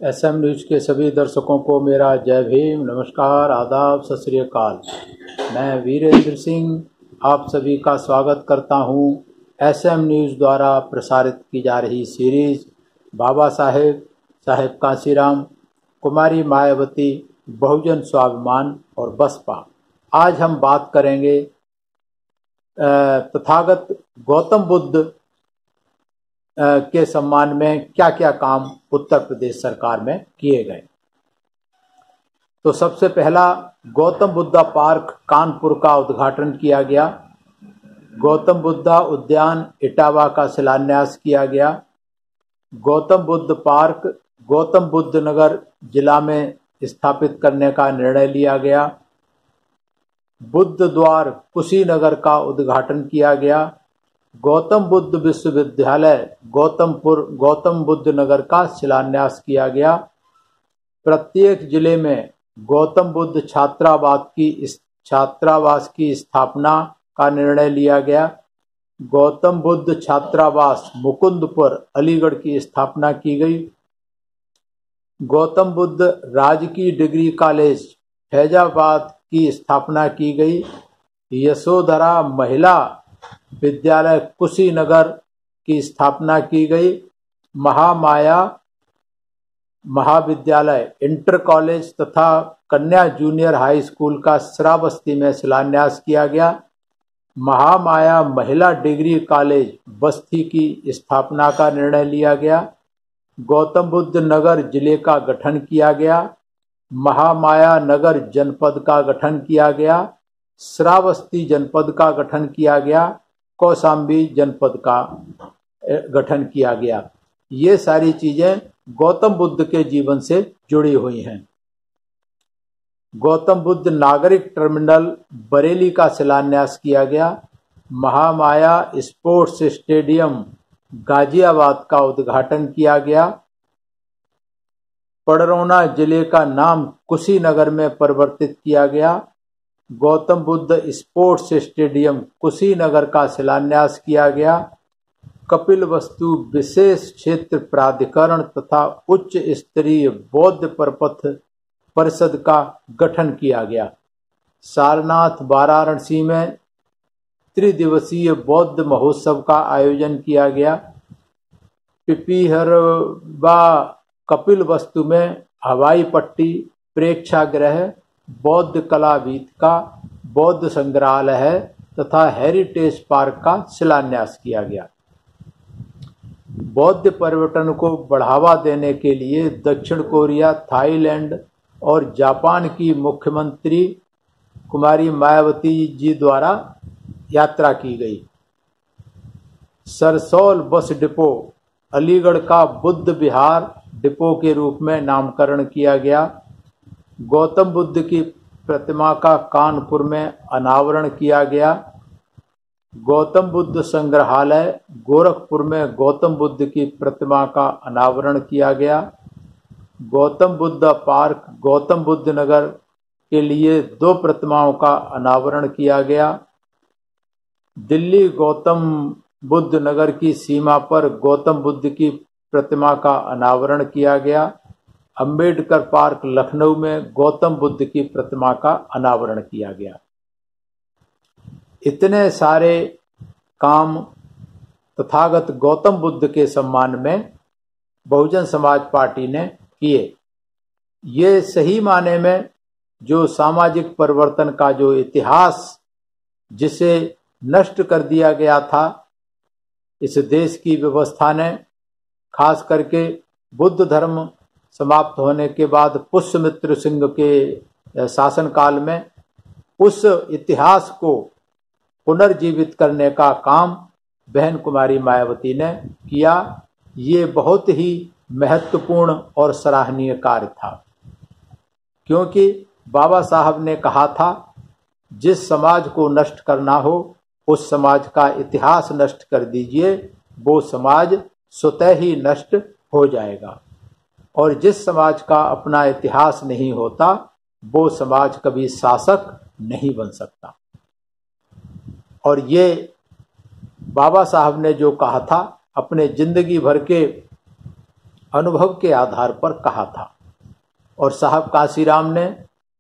SM news के सभी दर्शकों को मेरा जय भीम, नमस्कार, आदाब, सत श्री अकाल। मैं वीरेंद्र सिंह आप सभी का स्वागत करता हूं एसएम न्यूज़ द्वारा प्रसारित की जा रही सीरीज बाबा साहेब कांशीराम, कुमारी मायावती, बहुजन स्वाभिमान और बसपा। आज हम बात करेंगे तथागत गौतम बुद्ध के सम्मान में क्या क्या काम उत्तर प्रदेश सरकार में किए गए। तो सबसे पहला गौतम बुद्धा पार्क कानपुर का उद्घाटन किया गया। गौतम बुद्धा उद्यान इटावा का शिलान्यास किया गया। गौतम बुद्ध पार्क गौतम बुद्ध नगर जिला में स्थापित करने का निर्णय लिया गया। बुद्ध द्वार कुशीनगर का उद्घाटन किया गया। गौतम बुद्ध विश्वविद्यालय गौतम बुद्ध नगर का शिलान्यास किया गया। प्रत्येक जिले में गौतम बुद्ध छात्रावास की स्थापना का निर्णय लिया गया। गौतम बुद्ध छात्रावास मुकुंदपुर अलीगढ़ की स्थापना की गई। गौतम बुद्ध राजकीय डिग्री कॉलेज फैजाबाद की स्थापना की गई। यशोधरा महिला विद्यालय कुशीनगर की स्थापना की गई। महामाया महाविद्यालय इंटर कॉलेज तथा कन्या जूनियर हाई स्कूल का श्रावस्ती में शिलान्यास किया गया। महामाया महिला डिग्री कॉलेज बस्ती की स्थापना का निर्णय लिया गया। गौतम बुद्ध नगर जिले का गठन किया गया। महामाया नगर जनपद का गठन किया गया। श्रावस्ती जनपद का गठन किया गया। कौशाम्बी जनपद का गठन किया गया। ये सारी चीजें गौतम बुद्ध के जीवन से जुड़ी हुई हैं। गौतम बुद्ध नागरिक टर्मिनल बरेली का शिलान्यास किया गया। महामाया स्पोर्ट्स स्टेडियम गाजियाबाद का उद्घाटन किया गया। पडरौना जिले का नाम कुशीनगर में परिवर्तित किया गया। गौतम बुद्ध स्पोर्ट्स स्टेडियम कुशीनगर का शिलान्यास किया गया। कपिलवस्तु विशेष क्षेत्र प्राधिकरण तथा उच्च स्तरीय बौद्ध प्रपथ परिषद का गठन किया गया। सारनाथ वाराणसी में त्रिदिवसीय बौद्ध महोत्सव का आयोजन किया गया। पिपीहरवा कपिलवस्तु में हवाई पट्टी, प्रेक्षागृह, बौद्ध कला वीथिका, बौद्ध संग्रहालय है तथा हेरिटेज पार्क का शिलान्यास किया गया। बौद्ध पर्यटन को बढ़ावा देने के लिए दक्षिण कोरिया, थाईलैंड और जापान की मुख्यमंत्री कुमारी मायावती जी द्वारा यात्रा की गई। सरसौल बस डिपो अलीगढ़ का बुद्ध विहार डिपो के रूप में नामकरण किया गया। गौतम बुद्ध की प्रतिमा का कानपुर में अनावरण किया गया। गौतम बुद्ध संग्रहालय गोरखपुर में गौतम बुद्ध की प्रतिमा का अनावरण किया गया। गौतम बुद्ध पार्क गौतम बुद्ध नगर के लिए 2 प्रतिमाओं का अनावरण किया गया। दिल्ली गौतम बुद्ध नगर की सीमा पर गौतम बुद्ध की प्रतिमा का अनावरण किया गया। अंबेडकर पार्क लखनऊ में गौतम बुद्ध की प्रतिमा का अनावरण किया गया। इतने सारे काम तथागत गौतम बुद्ध के सम्मान में बहुजन समाज पार्टी ने किए। ये सही माने में जो सामाजिक परिवर्तन का जो इतिहास जिसे नष्ट कर दिया गया था इस देश की व्यवस्था ने, खास करके बुद्ध धर्म समाप्त होने के बाद पुष्यमित्र सिंह के शासनकाल में उस इतिहास को पुनर्जीवित करने का काम बहन कुमारी मायावती ने किया। ये बहुत ही महत्वपूर्ण और सराहनीय कार्य था, क्योंकि बाबा साहब ने कहा था जिस समाज को नष्ट करना हो उस समाज का इतिहास नष्ट कर दीजिए, वो समाज स्वतः ही नष्ट हो जाएगा। और जिस समाज का अपना इतिहास नहीं होता वो समाज कभी शासक नहीं बन सकता। और ये बाबा साहब ने जो कहा था अपने जिंदगी भर के अनुभव के आधार पर कहा था और साहब कांशीराम ने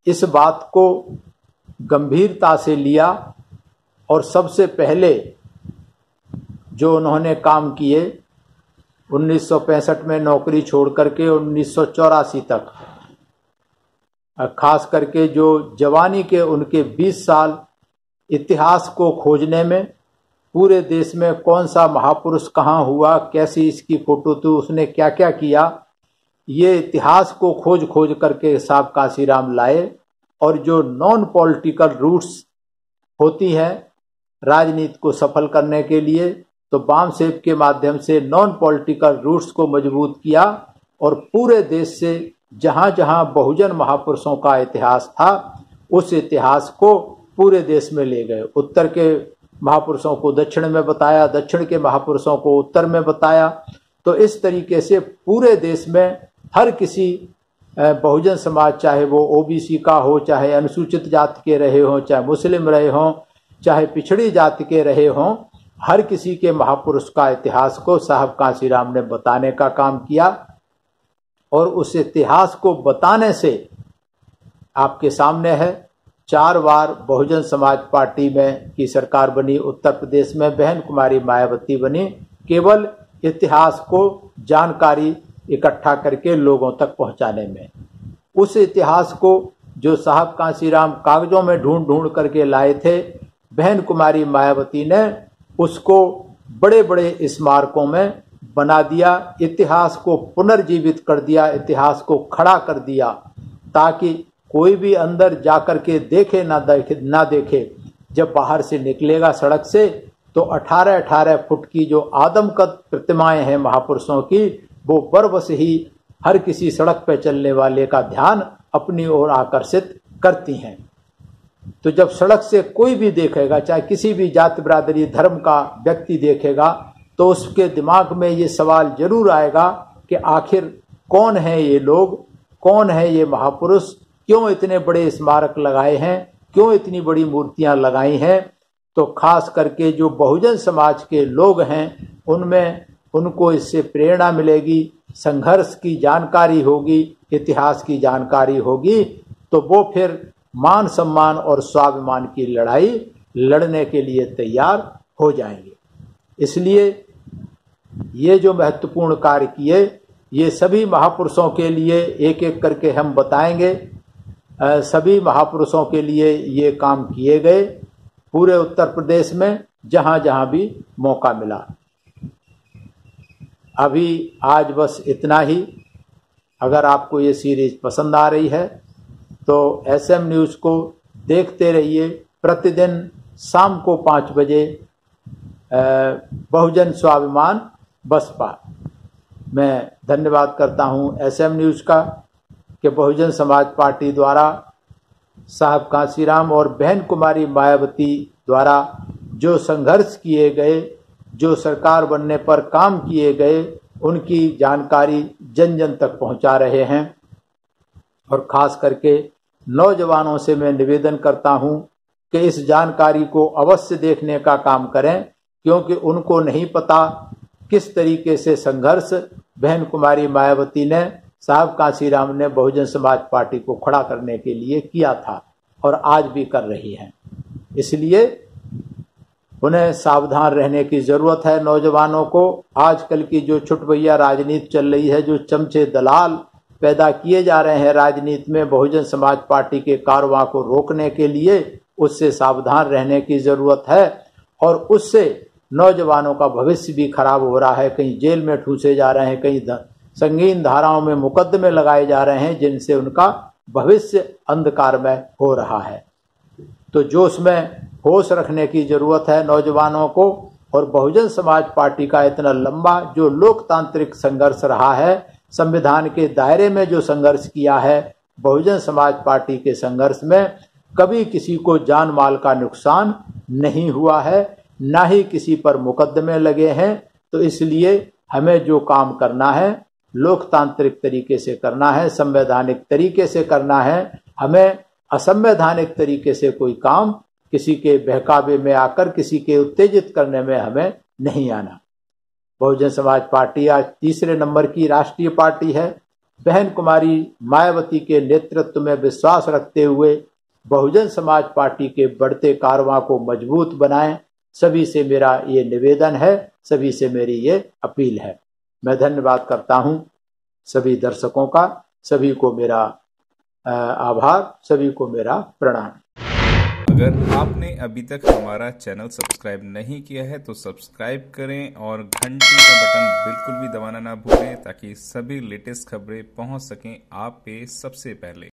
इस बात को गंभीरता से लिया और सबसे पहले जो उन्होंने काम किए 1965 में नौकरी छोड़ करके 1984 तक, खास करके जो जवानी के उनके 20 साल इतिहास को खोजने में, पूरे देश में कौन सा महापुरुष कहाँ हुआ, कैसी इसकी फोटो थी, उसने क्या क्या किया, ये इतिहास को खोज खोज करके साहब कांशीराम लाए। और जो नॉन पॉलिटिकल रूट्स होती हैं राजनीति को सफल करने के लिए, तो बामसेब के माध्यम से नॉन पॉलिटिकल रूट्स को मजबूत किया और पूरे देश से जहां जहां बहुजन महापुरुषों का इतिहास था उस इतिहास को पूरे देश में ले गए। उत्तर के महापुरुषों को दक्षिण में बताया, दक्षिण के महापुरुषों को उत्तर में बताया। तो इस तरीके से पूरे देश में हर किसी बहुजन समाज, चाहे वो ओबीसी का हो, चाहे अनुसूचित जाति के रहे हों, चाहे मुस्लिम रहे हों, चाहे पिछड़ी जाति के रहे हों, हर किसी के महापुरुष का इतिहास को साहब कांशीराम ने बताने का काम किया। और उस इतिहास को बताने से आपके सामने है 4 बार बहुजन समाज पार्टी में की सरकार बनी, उत्तर प्रदेश में बहन कुमारी मायावती बनी, केवल इतिहास को जानकारी इकट्ठा करके लोगों तक पहुंचाने में। उस इतिहास को जो साहब कांशीराम कागजों में ढूंढ ढूंढ करके लाए थे, बहन कुमारी मायावती ने उसको बड़े बड़े स्मारकों में बना दिया, इतिहास को पुनर्जीवित कर दिया, इतिहास को खड़ा कर दिया, ताकि कोई भी अंदर जाकर के देखे ना देखे। जब बाहर से निकलेगा सड़क से तो 18-18 फुट की जो आदमकद प्रतिमाएं हैं महापुरुषों की, वो बर्फ से ही हर किसी सड़क पर चलने वाले का ध्यान अपनी ओर आकर्षित करती हैं। तो जब सड़क से कोई भी देखेगा, चाहे किसी भी जाति बिरादरी धर्म का व्यक्ति देखेगा, तो उसके दिमाग में ये सवाल जरूर आएगा कि आखिर कौन है ये लोग, कौन है ये महापुरुष, क्यों इतने बड़े स्मारक लगाए हैं, क्यों इतनी बड़ी मूर्तियां लगाई हैं। तो खास करके जो बहुजन समाज के लोग हैं उनमें उनको इससे प्रेरणा मिलेगी, संघर्ष की जानकारी होगी, इतिहास की जानकारी होगी, तो वो फिर मान सम्मान और स्वाभिमान की लड़ाई लड़ने के लिए तैयार हो जाएंगे। इसलिए ये जो महत्वपूर्ण कार्य किए, ये सभी महापुरुषों के लिए एक एक करके हम बताएंगे। सभी महापुरुषों के लिए ये काम किए गए पूरे उत्तर प्रदेश में जहां जहां भी मौका मिला। अभी आज बस इतना ही। अगर आपको ये सीरीज पसंद आ रही है तो एसएम न्यूज़ को देखते रहिए। प्रतिदिन शाम को 5 बजे बहुजन स्वाभिमान बसपा। मैं धन्यवाद करता हूं एसएम न्यूज़ का कि बहुजन समाज पार्टी द्वारा साहब कांशीराम और बहन कुमारी मायावती द्वारा जो संघर्ष किए गए, जो सरकार बनने पर काम किए गए, उनकी जानकारी जन जन तक पहुंचा रहे हैं। और खास करके नौजवानों से मैं निवेदन करता हूं कि इस जानकारी को अवश्य देखने का काम करें, क्योंकि उनको नहीं पता किस तरीके से संघर्ष बहन कुमारी मायावती ने, साहब कांशीराम ने बहुजन समाज पार्टी को खड़ा करने के लिए किया था और आज भी कर रही हैं। इसलिए उन्हें सावधान रहने की जरूरत है नौजवानों को। आजकल की जो छुटभैया राजनीति चल रही है, जो चमचे दलाल पैदा किए जा रहे हैं राजनीति में बहुजन समाज पार्टी के कारवां को रोकने के लिए, उससे सावधान रहने की जरूरत है। और उससे नौजवानों का भविष्य भी खराब हो रहा है। कहीं जेल में ठूसे जा रहे हैं, कहीं संगीन धाराओं में मुकदमे लगाए जा रहे हैं, जिनसे उनका भविष्य अंधकार में हो रहा है। तो जो उसमें होश रखने की जरूरत है नौजवानों को। और बहुजन समाज पार्टी का इतना लंबा जो लोकतांत्रिक संघर्ष रहा है, संविधान के दायरे में जो संघर्ष किया है, बहुजन समाज पार्टी के संघर्ष में कभी किसी को जान माल का नुकसान नहीं हुआ है, ना ही किसी पर मुकदमे लगे हैं। तो इसलिए हमें जो काम करना है लोकतांत्रिक तरीके से करना है, संवैधानिक तरीके से करना है। हमें असंवैधानिक तरीके से कोई काम, किसी के बहकावे में आकर किसी के उत्तेजित करने में हमें नहीं आना। बहुजन समाज पार्टी आज तीसरे नंबर की राष्ट्रीय पार्टी है। बहन कुमारी मायावती के नेतृत्व में विश्वास रखते हुए बहुजन समाज पार्टी के बढ़ते कारवां को मजबूत बनाएं। सभी से मेरा ये निवेदन है, सभी से मेरी ये अपील है। मैं धन्यवाद करता हूं सभी दर्शकों का, सभी को मेरा आभार, सभी को मेरा प्रणाम। अगर आपने अभी तक हमारा चैनल सब्सक्राइब नहीं किया है तो सब्सक्राइब करें और घंटी का बटन बिल्कुल भी दबाना ना भूलें ताकि सभी लेटेस्ट खबरें पहुंच सकें आप पे सबसे पहले।